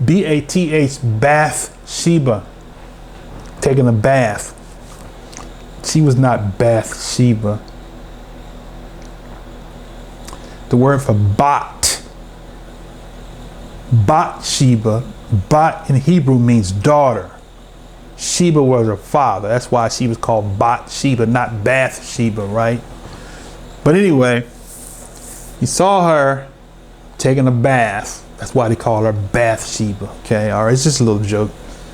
B-A-T-H, Bathsheba. Taking a bath. She was not Bathsheba. The word for Bathsheba, Bat in Hebrew means daughter. Sheba was her father. That's why she was called Bathsheba, not Bathsheba, right? But anyway, he saw her taking a bath. That's why they call her Bathsheba. Okay, all right, it's just a little joke.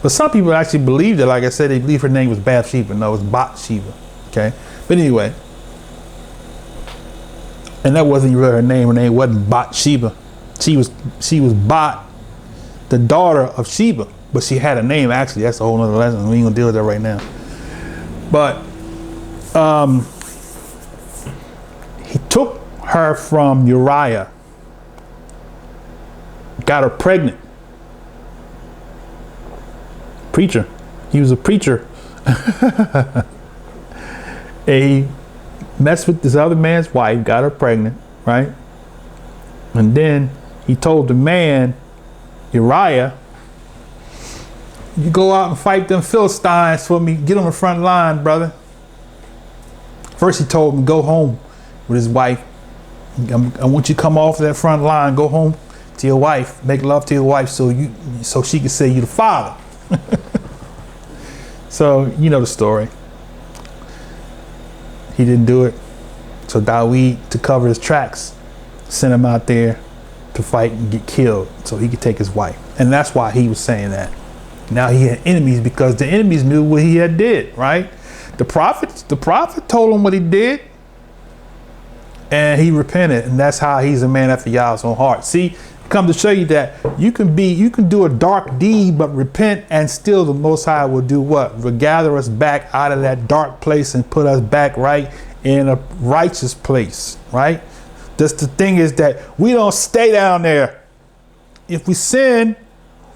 But some people actually believe that, like I said, they believe her name was Bathsheba. No, it was Bathsheba. Okay, but anyway, and that wasn't really her name. Her name wasn't Bathsheba. She was Bat, the daughter of Sheba. But she had a name, actually. That's a whole other lesson. We ain't gonna deal with that right now. But he took her from Uriah, got her pregnant. Preacher. He was a preacher. And he messed with this other man's wife, got her pregnant, right? And then he told the man, Uriah, you go out and fight them Philistines for me. Get on the front line, brother. First he told him, go home with his wife. I want you to come off that front line, go home to your wife, make love to your wife so she can say you the father. So, you know the story. He didn't do it. So Dawid, to cover his tracks, sent him out there to fight and get killed so he could take his wife. And that's why he was saying that. Now he had enemies because the enemies knew what he had did, right? The prophet told him what he did, and he repented, and that's how he's a man after Yahweh's own heart. See, come to show you that you can do a dark deed but repent, and still the Most High will do what? Will gather us back out of that dark place and put us back right in a righteous place, right? That's the thing, is that we don't stay down there. If we sin,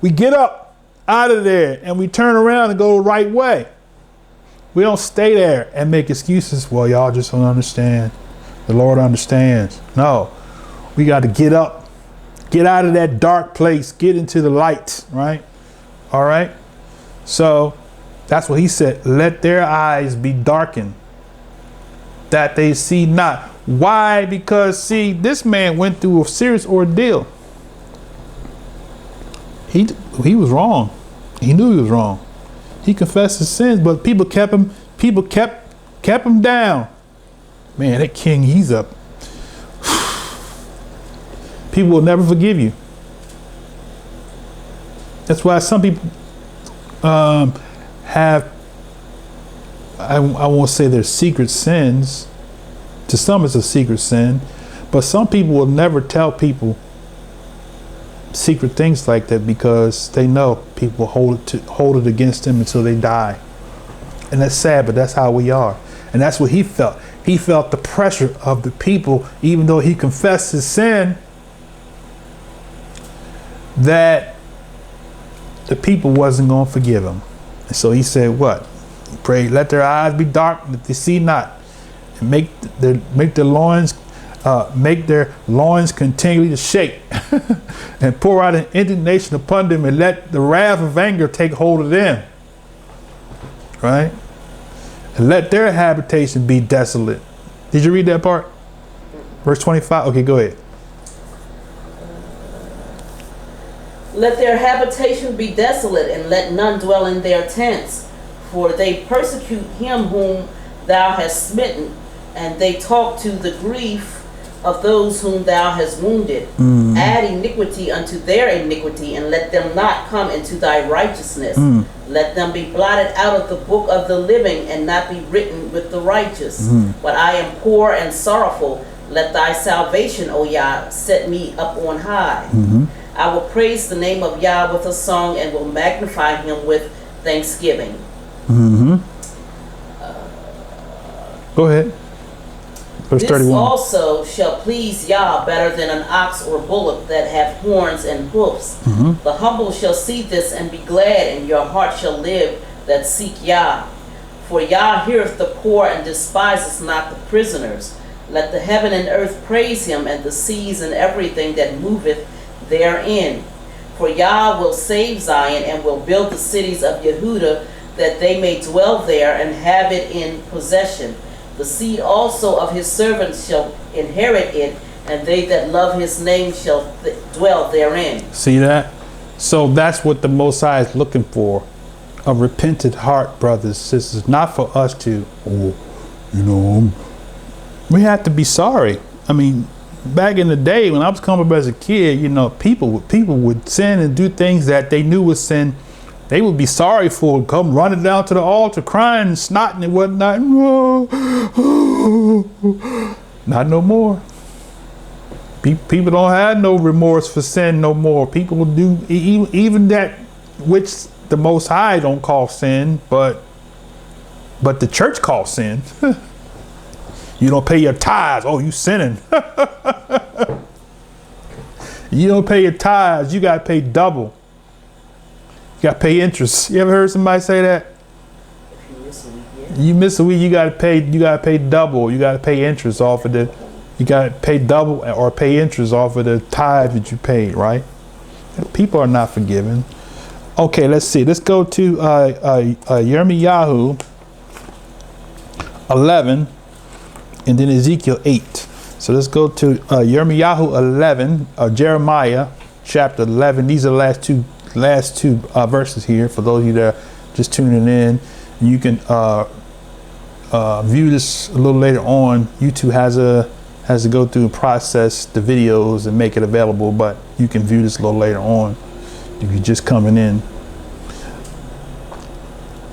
we get up out of there and we turn around and go the right way. We don't stay there and make excuses. Well, y'all just don't understand. The Lord understands. No, we got to get up, get out of that dark place, get into the light, right? All right. So that's what he said. Let their eyes be darkened, that they see not. Why? Because, see, this man went through a serious ordeal. He was wrong. He knew he was wrong. He confessed his sins, but people kept him down. Man, that king, he's up. People will never forgive you. That's why some people have, I won't say they're secret sins. To some it's a secret sin, but some people will never tell people secret things like that because they know people hold it against them until they die. And that's sad, but that's how we are. And that's what he felt. He felt the pressure of the people, even though he confessed his sin, that the people wasn't going to forgive him. And so he said, what? He prayed, let their eyes be dark, that they see not, and make their loins continually to shake, and pour out an indignation upon them, and let the wrath of anger take hold of them. Right? And let their habitation be desolate. Did you read that part? Verse 25. Okay, go ahead. Let their habitation be desolate, and let none dwell in their tents. For they persecute him whom thou hast smitten, and they talk to the grief of those whom thou hast wounded. Add iniquity unto their iniquity, and let them not come into thy righteousness. Let them be blotted out of the book of the living, and not be written with the righteous. But I am poor and sorrowful. Let thy salvation, O Yah, set me up on high. I will praise the name of Yah with a song, and will magnify him with thanksgiving. Go ahead. Verse This 31. also shall please Yah better than an ox or bullock that have horns and hoofs. The humble shall see this and be glad, and your heart shall live that seek Yah. For Yah heareth the poor and despises not the prisoners. Let the heaven and earth praise him, and the seas and everything that moveth therein. For Yah will save Zion and will build the cities of Yehuda, that they may dwell there and have it in possession. The seed also of his servants shall inherit it, and they that love his name shall dwell therein. See that? So that's what the Most High is looking for. A repentant heart, brothers and sisters. Not for us to, we have to be sorry. I mean, back in the day when I was coming up as a kid, people would sin and do things that they knew was sin. They would be sorry for, come running down to the altar, crying and snotting and whatnot. Not no more. People don't have no remorse for sin no more. People will do even that which the Most High don't call sin, but the church calls sin. You don't pay your tithes. Oh, you sinning. You don't pay your tithes. You got to pay double. You got to pay interest. You ever heard somebody say that? If you miss a week, yeah. You miss a week, you got to pay double. You got to pay interest off of the. You got to pay double or pay interest off of the tithe that you paid, right? People are not forgiven. Okay, let's see. Let's go to Yirmiyahu 11 and then Ezekiel 8. So let's go to Yirmiyahu 11, Jeremiah chapter 11. These are the last two verses here for those of you that are just tuning in. You can view this a little later on. YouTube has to go through and process the videos and make it available, but you can view this a little later on if you're just coming in.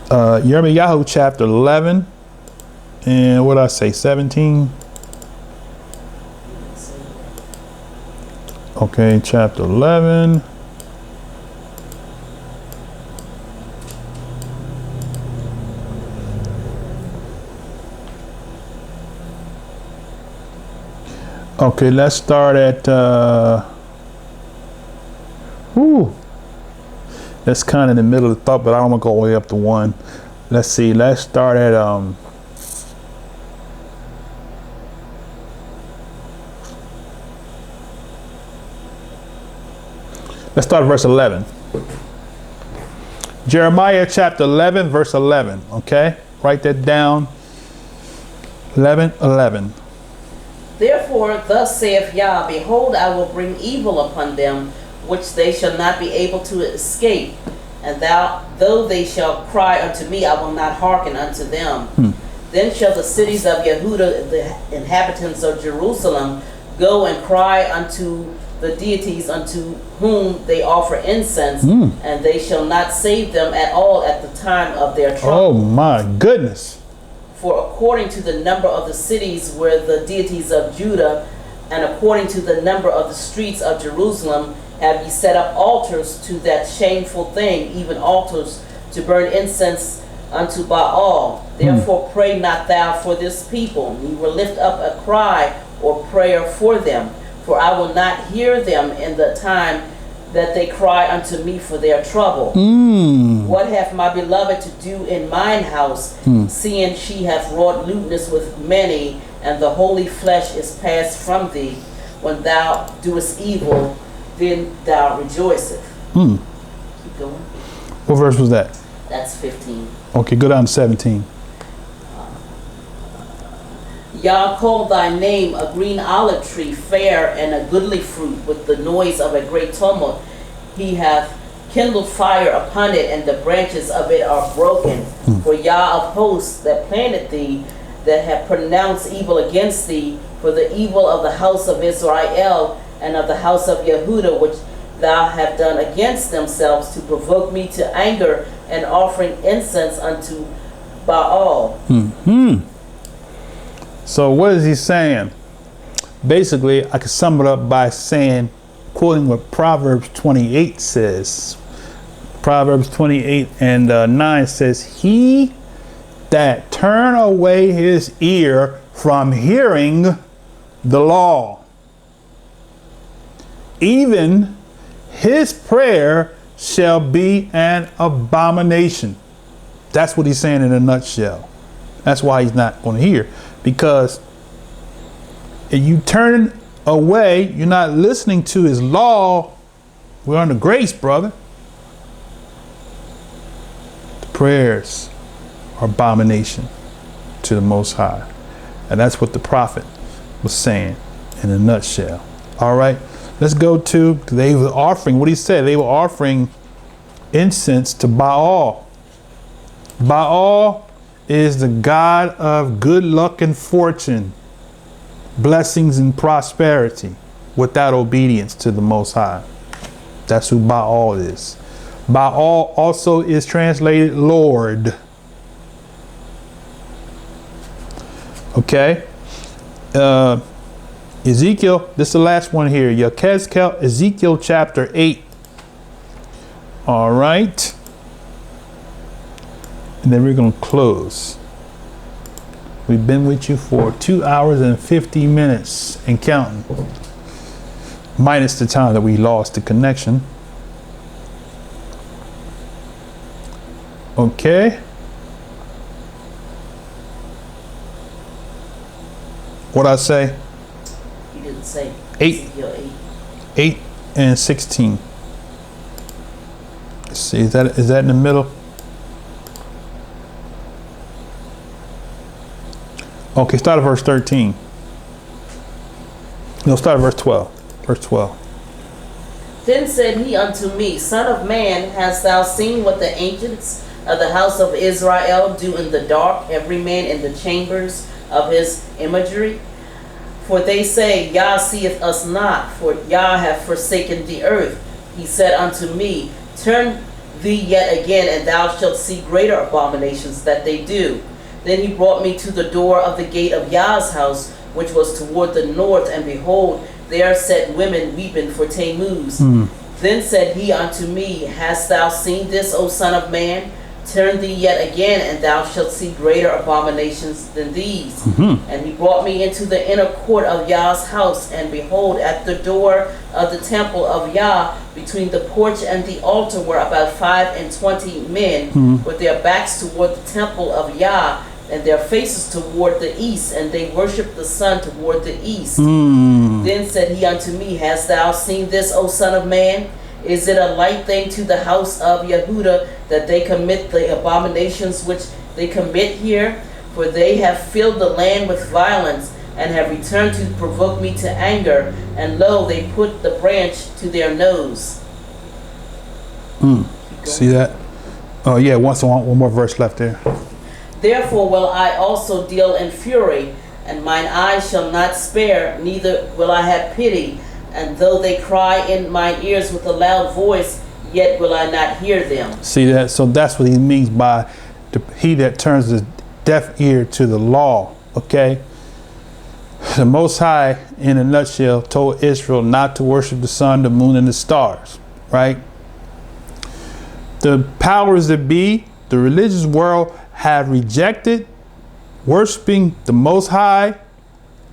Yirmiyahu chapter 11 and what did I say, 17? Okay, chapter 11. Okay, let's start at that's kind of in the middle of the thought, but I don't want to go all the way up to 1. Let's see, let's start at let's start at verse 11. Jeremiah chapter 11, verse 11. Okay, write that down. 11:11. Therefore, thus saith Yah, behold, I will bring evil upon them, which they shall not be able to escape. And though they shall cry unto me, I will not hearken unto them. Then shall the cities of Yehuda, the inhabitants of Jerusalem, go and cry unto the deities unto whom they offer incense, and they shall not save them at all at the time of their trouble. Oh my goodness. For according to the number of the cities where the deities of Judah, and according to the number of the streets of Jerusalem, have ye set up altars to that shameful thing, even altars to burn incense unto Baal. Therefore pray not thou for this people, neither lift up a cry or prayer for them. For I will not hear them in the time that they cry unto me for their trouble. What hath my beloved to do in mine house, seeing she hath wrought lewdness with many, and the holy flesh is passed from thee? When thou doest evil, then thou rejoiceth. Keep going. What verse was that? That's 15. Okay, go down to 17. Yah called thy name a green olive tree, fair and a goodly fruit, with the noise of a great tumult. He hath kindled fire upon it, and the branches of it are broken. For Yah of hosts that planted thee, that have pronounced evil against thee, for the evil of the house of Israel and of the house of Yehuda, which thou have done against themselves, to provoke me to anger, and offering incense unto Baal. So what is he saying? Basically, I could sum it up by saying, quoting what Proverbs 28 says. Proverbs 28 and 9 says, he that turn away his ear from hearing the law, even his prayer shall be an abomination. That's what he's saying in a nutshell. That's why he's not going to hear. Because if you turn away, you're not listening to his law, We're under grace, brother. The prayers are abomination to the Most High. And that's what the prophet was saying in a nutshell. All right, let's go to, they were offering, what he said, they were offering incense to Baal. Baal is the god of good luck and fortune, blessings and prosperity, without obedience to the Most High. That's who Baal is. Baal also is translated Lord. Okay. Ezekiel, this is the last one here. Yechezkel, Ezekiel chapter 8. All right. And then we're going to close. We've been with you for 2 hours and 50 minutes and counting. Minus the time that we lost the connection. Okay. What'd I say? You didn't say 8. 8 and 16. Let's see, is that in the middle? Okay, start at verse 13. No, start at verse 12. Verse 12. Then said he unto me, Son of man, hast thou seen what the ancients of the house of Israel do in the dark, every man in the chambers of his imagery? For they say, Yah seeth us not, for Yah hath forsaken the earth. He said unto me, Turn thee yet again, and thou shalt see greater abominations that they do. Then he brought me to the door of the gate of Yah's house, which was toward the north, and behold, there sat women weeping for Tammuz. Then said he unto me, Hast thou seen this, O son of man? Turn thee yet again, and thou shalt see greater abominations than these. And he brought me into the inner court of Yah's house, and behold, at the door of the temple of Yah, between the porch and the altar, were about 25 men, with their backs toward the temple of Yah, and their faces toward the east, and they worshipped the sun toward the east. Then said he unto me, Hast thou seen this, O son of man? Is it a light thing to the house of Yehuda that they commit the abominations which they commit here? For they have filled the land with violence, and have returned to provoke me to anger, and lo, they put the branch to their nose. See that? Oh yeah, one more verse left there. Therefore will I also deal in fury, and mine eyes shall not spare, neither will I have pity. And though they cry in mine ears with a loud voice, yet will I not hear them. See that? So that's what he means by he that turns his deaf ear to the law. Okay. The Most High, in a nutshell, told Israel not to worship the sun, the moon, and the stars. Right? The powers that be, the religious world, have rejected worshiping the Most High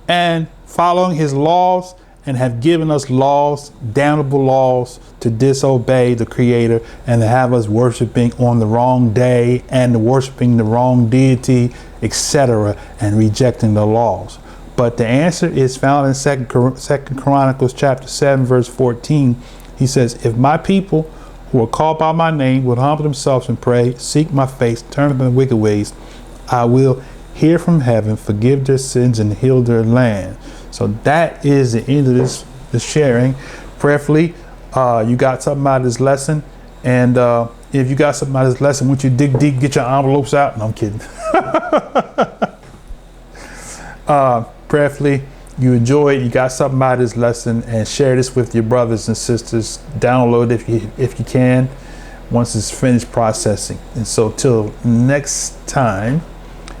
and following his laws, and have given us laws, damnable laws, to disobey the Creator and to have us worshiping on the wrong day and worshiping the wrong deity, etc., and rejecting the laws. But the answer is found in Second Chronicles chapter 7, verse 14. He says, If my people who are called by my name would humble themselves and pray, seek my face, turn from their wicked ways, I will hear from heaven, forgive their sins, and heal their land. So that is the end of this sharing. Prayerfully, you got something out of this lesson. And if you got something out of this lesson, once you dig deep, get your envelopes out. No, I'm kidding. Prayerfully, you enjoyed, you got something out of this lesson, and share this with your brothers and sisters. Download if you can, once it's finished processing. And so till next time,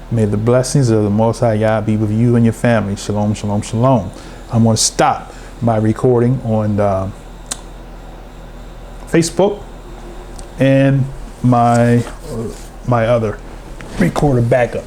may the blessings of the Most High Yah be with you and your family. Shalom, shalom, shalom. I'm going to stop my recording on Facebook and my other recorder backup.